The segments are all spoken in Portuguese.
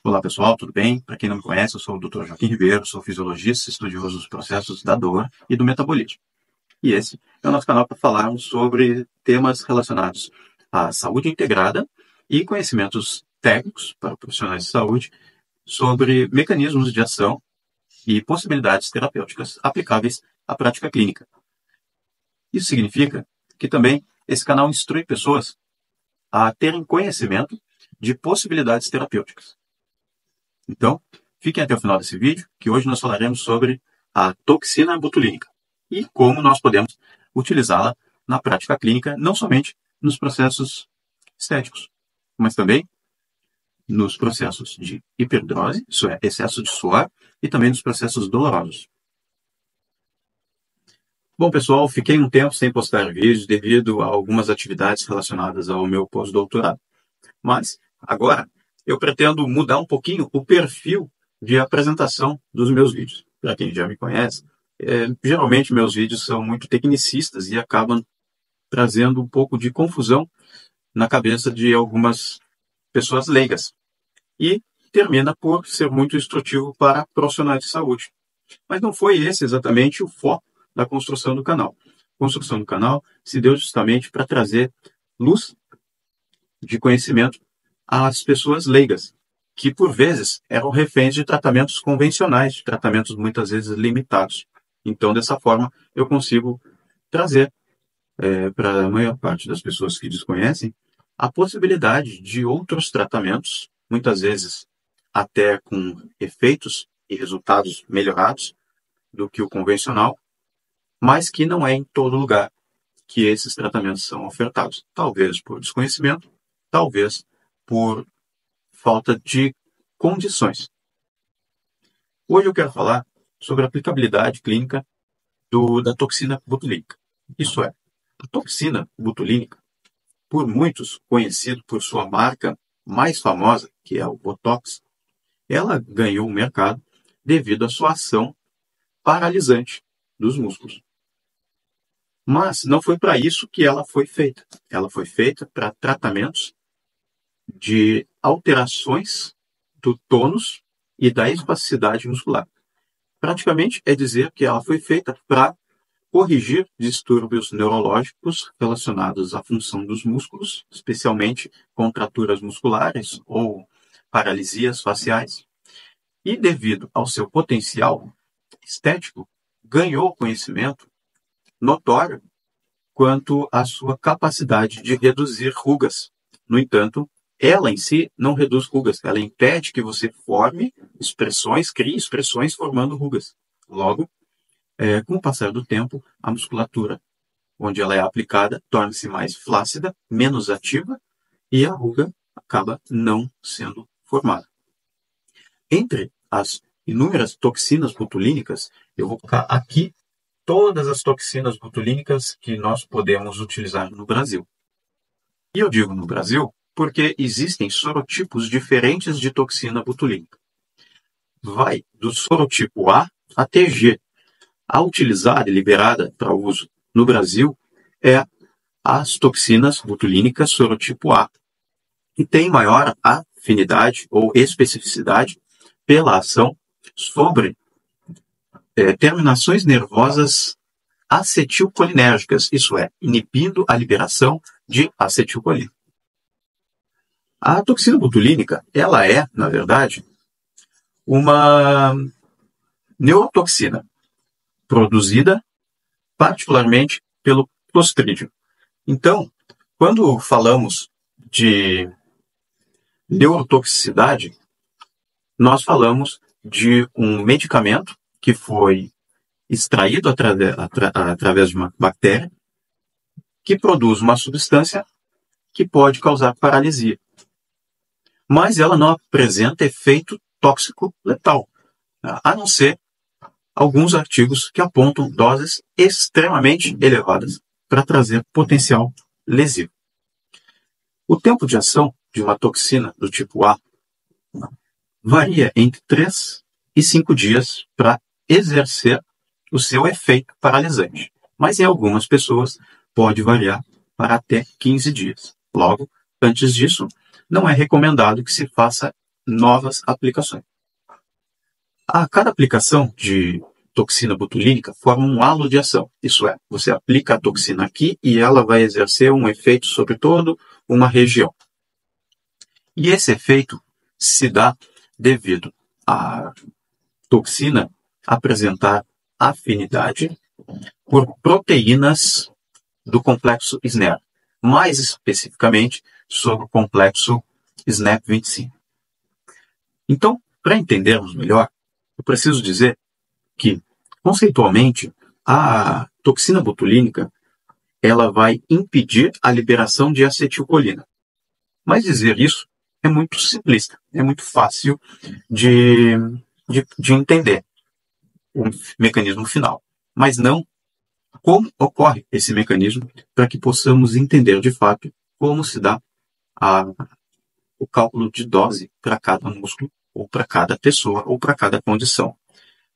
Olá pessoal, tudo bem? Para quem não me conhece, eu sou o Dr. Joaquim Ribeiro, sou fisiologista, estudioso dos processos da dor e do metabolismo. E esse é o nosso canal para falarmos sobre temas relacionados à saúde integrada e conhecimentos técnicos para profissionais de saúde sobre mecanismos de ação e possibilidades terapêuticas aplicáveis à prática clínica. Isso significa que também esse canal instrui pessoas a terem conhecimento de possibilidades terapêuticas. Então, fiquem até o final desse vídeo, que hoje nós falaremos sobre a toxina botulínica e como nós podemos utilizá-la na prática clínica, não somente nos processos estéticos, mas também nos processos de hiperdose, isso é, excesso de suor, e também nos processos dolorosos. Bom, pessoal, fiquei um tempo sem postar vídeos devido a algumas atividades relacionadas ao meu pós-doutorado. Mas, agora, eu pretendo mudar um pouquinho o perfil de apresentação dos meus vídeos. Para quem já me conhece, geralmente meus vídeos são muito tecnicistas e acabam trazendo um pouco de confusão na cabeça de algumas pessoas leigas. E termina por ser muito instrutivo para profissionais de saúde. Mas não foi esse exatamente o foco da construção do canal. A construção do canal se deu justamente para trazer luz de conhecimento às pessoas leigas, que por vezes eram reféns de tratamentos convencionais, de tratamentos muitas vezes limitados. Então, dessa forma, eu consigo trazer para a maior parte das pessoas que desconhecem a possibilidade de outros tratamentos, muitas vezes até com efeitos e resultados melhorados do que o convencional, mas que não é em todo lugar que esses tratamentos são ofertados. Talvez por desconhecimento, talvez por falta de condições. Hoje eu quero falar sobre a aplicabilidade clínica da toxina botulínica. Isso é, a toxina botulínica, por muitos conhecido por sua marca mais famosa, que é o Botox, ela ganhou o mercado devido à sua ação paralisante dos músculos. Mas não foi para isso que ela foi feita. Ela foi feita para tratamentos de alterações do tônus e da espasticidade muscular. Praticamente é dizer que ela foi feita para corrigir distúrbios neurológicos relacionados à função dos músculos, especialmente contraturas musculares ou paralisias faciais. E devido ao seu potencial estético, ganhou conhecimento notório quanto à sua capacidade de reduzir rugas. No entanto, ela em si não reduz rugas, ela impede que você forme expressões, crie expressões formando rugas. Logo, com o passar do tempo, a musculatura, onde ela é aplicada, torna-se mais flácida, menos ativa, e a ruga acaba não sendo formada. Entre as inúmeras toxinas botulínicas, eu vou colocar aqui todas as toxinas botulínicas que nós podemos utilizar no Brasil. E eu digo no Brasil porque existem sorotipos diferentes de toxina botulínica. Vai do sorotipo A até G. A utilizada e liberada para uso no Brasil é as toxinas botulínicas sorotipo A, que tem maior afinidade ou especificidade pela ação sobre terminações nervosas acetilcolinérgicas, isso é, inibindo a liberação de acetilcolina. A toxina botulínica, ela é, na verdade, uma neurotoxina produzida particularmente pelo Clostridium. Então, quando falamos de neurotoxicidade, nós falamos de um medicamento que foi extraído através de uma bactéria que produz uma substância que pode causar paralisia. Mas ela não apresenta efeito tóxico letal, a não ser alguns artigos que apontam doses extremamente elevadas para trazer potencial lesivo. O tempo de ação de uma toxina do tipo A varia entre 3 e 5 dias para exercer o seu efeito paralisante. Mas em algumas pessoas pode variar para até 15 dias. Logo, antes disso, não é recomendado que se faça novas aplicações. A cada aplicação de toxina botulínica forma um halo de ação. Isso é, você aplica a toxina aqui e ela vai exercer um efeito sobre toda uma região. E esse efeito se dá devido à toxina apresentar afinidade por proteínas do complexo SNAP, mais especificamente sobre o complexo SNAP25. Então, para entendermos melhor, eu preciso dizer que, conceitualmente, a toxina botulínica ela vai impedir a liberação de acetilcolina. Mas dizer isso é muito simplista, é muito fácil de entender o mecanismo final, mas não como ocorre esse mecanismo para que possamos entender de fato como se dá o cálculo de dose para cada músculo, ou para cada pessoa, ou para cada condição.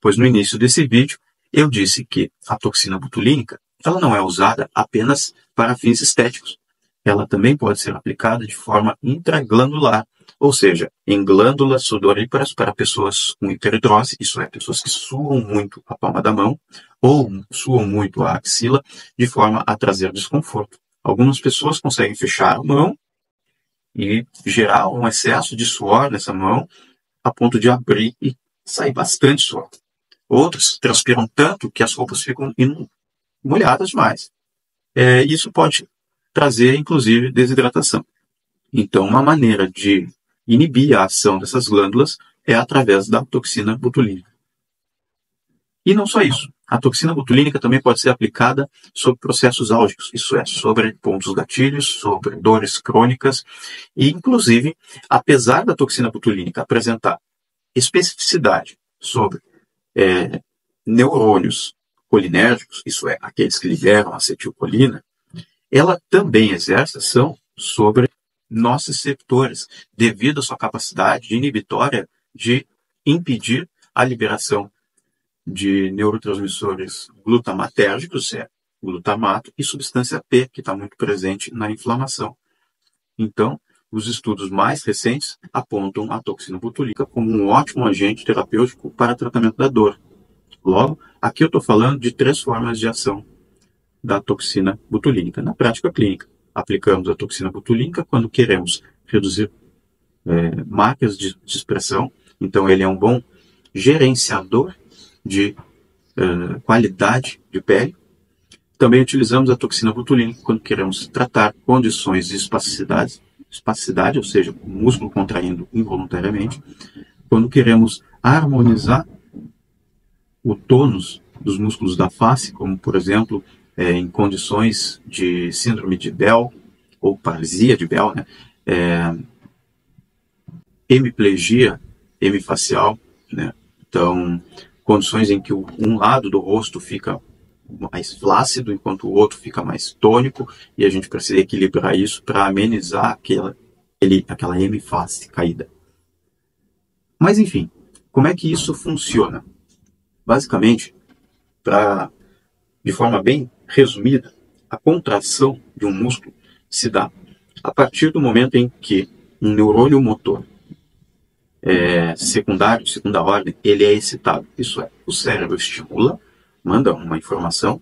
Pois no início desse vídeo eu disse que a toxina botulínica ela não é usada apenas para fins estéticos. Ela também pode ser aplicada de forma intraglandular, ou seja, em glândulas sudoríparas para pessoas com hiperidrose, isso é, pessoas que suam muito a palma da mão ou suam muito a axila, de forma a trazer desconforto. Algumas pessoas conseguem fechar a mão e gerar um excesso de suor nessa mão, a ponto de abrir e sair bastante suor. Outros transpiram tanto que as roupas ficam molhadas demais. Isso pode trazer, inclusive, desidratação. Então, uma maneira de inibir a ação dessas glândulas é através da toxina botulínica. E não só isso. A toxina botulínica também pode ser aplicada sobre processos álgicos, isso é, sobre pontos gatilhos, sobre dores crônicas. E, inclusive, apesar da toxina botulínica apresentar especificidade sobre neurônios colinérgicos, isso é, aqueles que liberam acetilcolina, ela também exerce ação sobre nossos receptores, devido à sua capacidade inibitória de impedir a liberação de neurotransmissores glutamatérgicos, glutamato, e substância P, que está muito presente na inflamação. Então, os estudos mais recentes apontam a toxina botulínica como um ótimo agente terapêutico para tratamento da dor. Logo, aqui eu estou falando de 3 formas de ação da toxina botulínica. Na prática clínica, aplicamos a toxina botulínica quando queremos reduzir marcas de expressão. Então, ele é um bom gerenciador de qualidade de pele. Também utilizamos a toxina botulínica quando queremos tratar condições de espasticidade, ou seja, o músculo contraindo involuntariamente. Quando queremos harmonizar o tônus dos músculos da face, como, por exemplo, em condições de síndrome de Bell, ou paralisia de Bell, hemiplegia hemifacial, Então, condições em que um lado do rosto fica mais flácido, enquanto o outro fica mais tônico, e a gente precisa equilibrar isso para amenizar aquela hemiface caída. Mas, enfim, como é que isso funciona? Basicamente, de forma bem resumida, a contração de um músculo se dá a partir do momento em que um neurônio motor secundário, de segunda ordem, ele é excitado. Isso é, o cérebro estimula, manda uma informação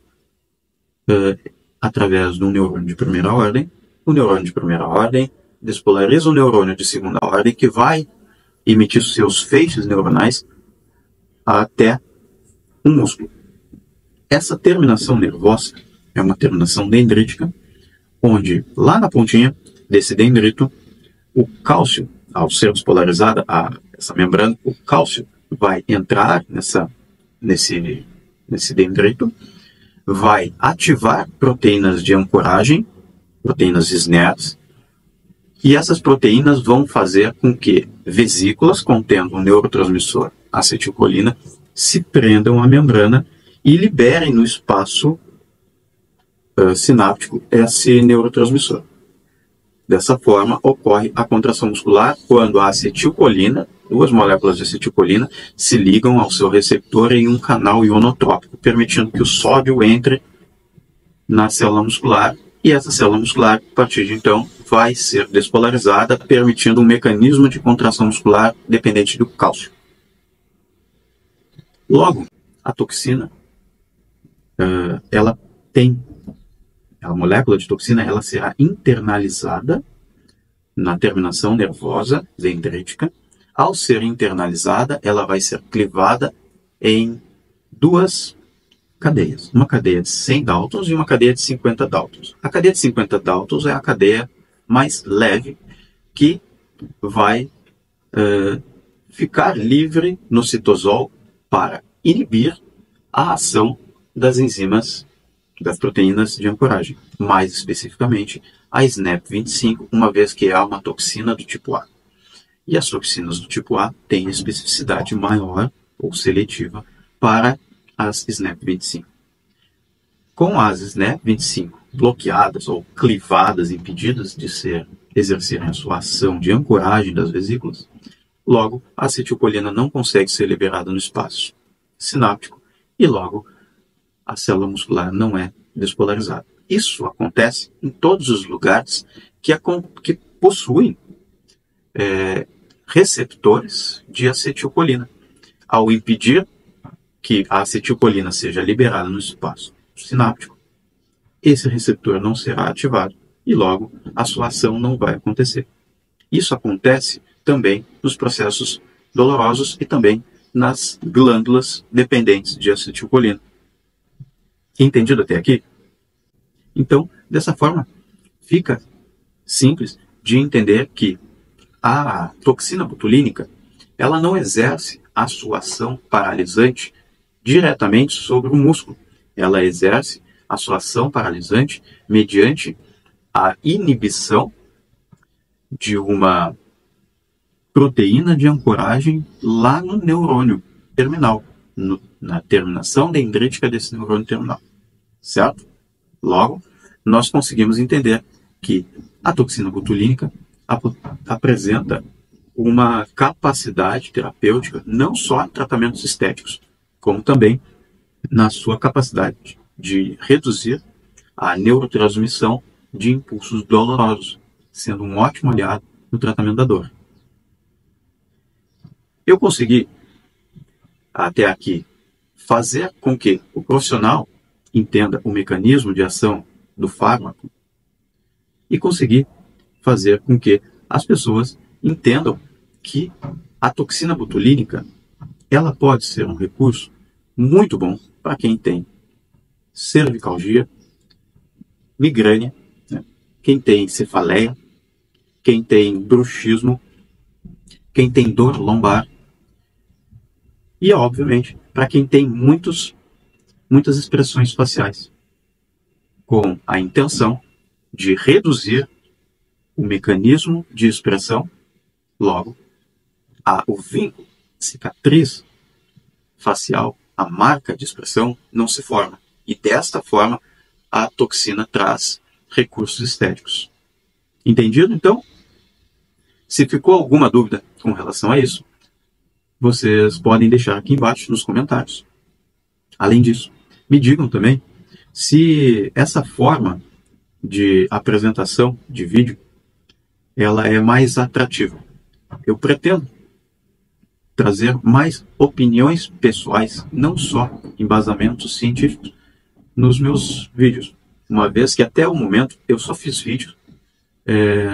através de um neurônio de primeira ordem. O neurônio de primeira ordem despolariza o neurônio de segunda ordem, que vai emitir seus feixes neuronais até um músculo. Essa terminação nervosa é uma terminação dendrítica, onde lá na pontinha desse dendrito, o cálcio, ao ser despolarizada essa membrana, o cálcio vai entrar nesse dendrito, vai ativar proteínas de ancoragem, proteínas SNAPs, e essas proteínas vão fazer com que vesículas contendo o neurotransmissor acetilcolina se prendam à membrana e liberem no espaço sináptico esse neurotransmissor. Dessa forma, ocorre a contração muscular quando a acetilcolina, 2 moléculas de acetilcolina, se ligam ao seu receptor em um canal ionotrópico, permitindo que o sódio entre na célula muscular, e essa célula muscular, a partir de então, vai ser despolarizada, permitindo um mecanismo de contração muscular dependente do cálcio. Logo, a toxina, a molécula de toxina, ela será internalizada na terminação nervosa dendrítica. Ao ser internalizada, ela vai ser clivada em duas cadeias. Uma cadeia de 100 Daltons e uma cadeia de 50 Daltons. A cadeia de 50 Daltons é a cadeia mais leve que vai ficar livre no citosol para inibir a ação das enzimas, das proteínas de ancoragem. Mais especificamente, a SNAP25, uma vez que é uma toxina do tipo A. E as toxinas do tipo A têm especificidade maior ou seletiva para as SNAP25. Com as SNAP25 bloqueadas ou clivadas, impedidas de exercerem a sua ação de ancoragem das vesículas, logo a acetilcolina não consegue ser liberada no espaço sináptico e logo a célula muscular não é despolarizada. Isso acontece em todos os lugares que possuem receptores de acetilcolina. Ao impedir que a acetilcolina seja liberada no espaço sináptico, esse receptor não será ativado e logo a sua ação não vai acontecer. Isso acontece também nos processos dolorosos e também nas glândulas dependentes de acetilcolina. Entendido até aqui? Então, dessa forma, fica simples de entender que a toxina botulínica, ela não exerce a sua ação paralisante diretamente sobre o músculo. Ela exerce a sua ação paralisante mediante a inibição de uma proteína de ancoragem lá no neurônio terminal, na terminação dendrítica desse neurônio terminal. Certo? Logo, nós conseguimos entender que a toxina botulínica apresenta uma capacidade terapêutica não só em tratamentos estéticos, como também na sua capacidade de reduzir a neurotransmissão de impulsos dolorosos, sendo um ótimo aliado no tratamento da dor. Eu consegui, até aqui, fazer com que o profissional entenda o mecanismo de ação do fármaco e consegui fazer com que as pessoas entendam que a toxina botulínica ela pode ser um recurso muito bom para quem tem cervicalgia, migrânia, né? Quem tem cefaleia, quem tem bruxismo, quem tem dor lombar e, obviamente, para quem tem muitas expressões faciais, com a intenção de reduzir o mecanismo de expressão, logo, o vínculo, cicatriz facial, a marca de expressão não se forma. E desta forma, a toxina traz recursos estéticos. Entendido, então? Se ficou alguma dúvida com relação a isso, vocês podem deixar aqui embaixo nos comentários. Além disso, me digam também se essa forma de apresentação de vídeo ela é mais atrativa. Eu pretendo trazer mais opiniões pessoais, não só embasamentos científicos, nos meus vídeos. Uma vez que até o momento eu só fiz vídeos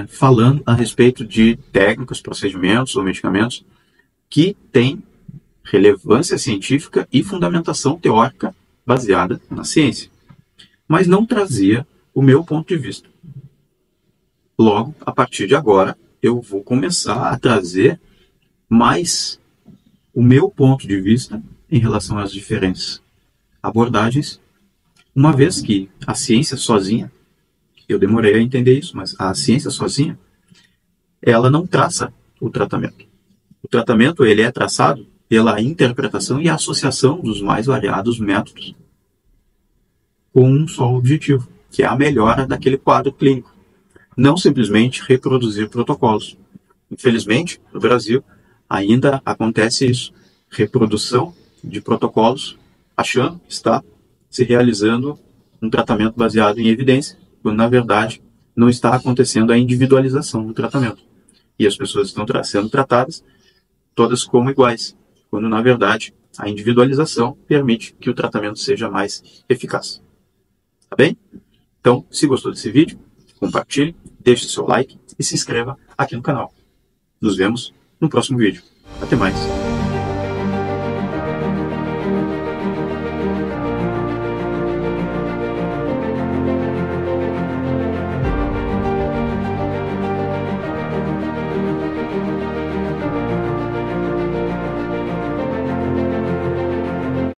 falando a respeito de técnicas, procedimentos ou medicamentos que têm relevância científica e fundamentação teórica baseada na ciência, mas não trazia o meu ponto de vista. Logo, a partir de agora, eu vou começar a trazer mais o meu ponto de vista em relação às diferentes abordagens, uma vez que a ciência sozinha, eu demorei a entender isso, mas a ciência sozinha, ela não traça o tratamento. O tratamento ele é traçado pela interpretação e associação dos mais variados métodos com um só objetivo, que é a melhora daquele quadro clínico. Não simplesmente reproduzir protocolos. Infelizmente, no Brasil, ainda acontece isso. Reprodução de protocolos, achando que está se realizando um tratamento baseado em evidência, quando, na verdade, não está acontecendo a individualização do tratamento. E as pessoas estão sendo tratadas todas como iguais, quando na verdade a individualização permite que o tratamento seja mais eficaz. Tá bem? Então, se gostou desse vídeo, compartilhe, deixe seu like e se inscreva aqui no canal. Nos vemos no próximo vídeo. Até mais!